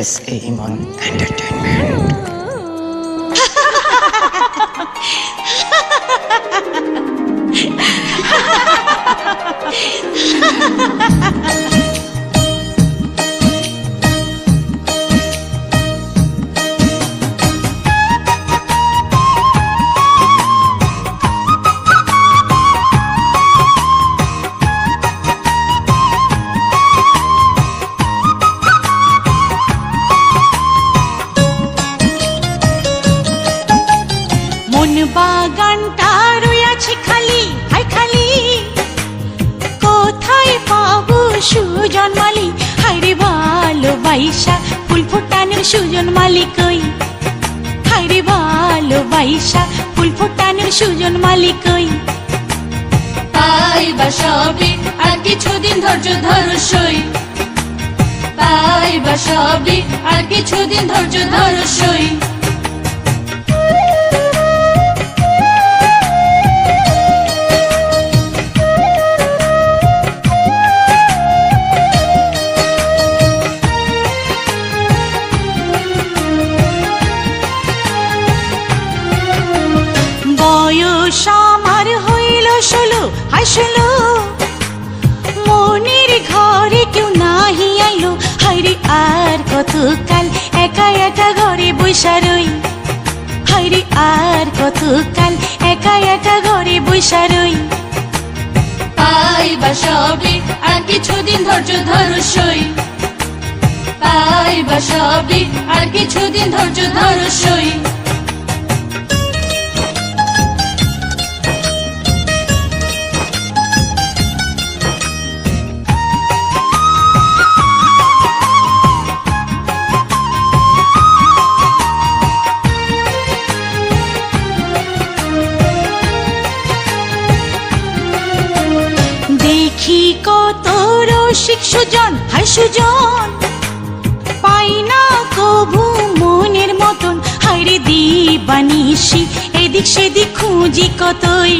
SA ইমন entertainment. মন বাগানটা রয়েছে খালি, হাই খালি, কোথায় পাবো সুজন মালি? হায়রে ভালোবাসা ফুল ফোটানোর সুজন মালি কই? হায়রে ভালোবাসা ফুল ফোটানোর সুজন মালি কই? পাইবা সবই আর কিছুদিন ধৈর্য ধরো সই, পাইবা সবই আর কিছুদিন ধৈর্য ধরো সই। বয়স আমার হইল 16, হাই 16, মনের ঘরে কেউ নাহি আইলো। হায়রে আর কতকাল একা একা ঘরে বইসা রই? হায়রে আর কতকাল একা একা ঘরে বইসা রই? পাইবা সবই আর কিছুদিন ধৈর্য ধরো সই, পাইবা সবই আর কিছুদিন ধৈর্য ধরো সই। দেখি কত রসিক সুজন, হাই সুজন, পাই না কভু মনের মতন। হায়রে দিবানিশি এদিক সেদিক খুঁজি কতই,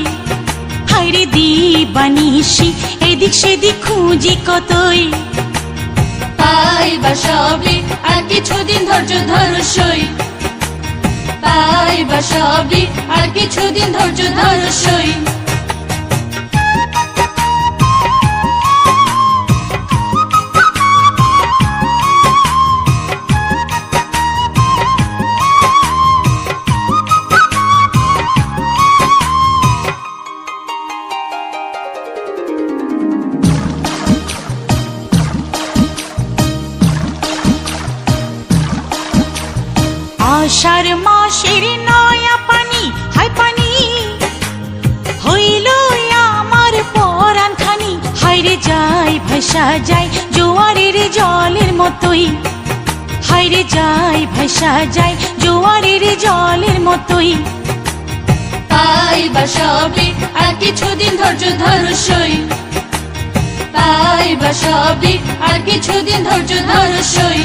হায়রে দিবানিশি এদিক সেদিক খুঁজি কতই। পাইবা সবই আর কিছুদিন ধৈর্য ধরো সই, পাইবা সবই আর কিছুদিন ধৈর্য ধরো সই। আষাঢ় মাসের নয়া পানি, হাই পানি, হইল আমার পরাণ খানি। হায়রে যায় ভাসা যায় জোয়ারের জলের মতোই, হায়রে যায় ভাসা যায় জোয়ারের জলের মতোই। পাইবা সবই আর কিছুদিন ধৈর্য ধরো সই, পাইবা সবই আর কিছুদিন ধৈর্য ধরো সই।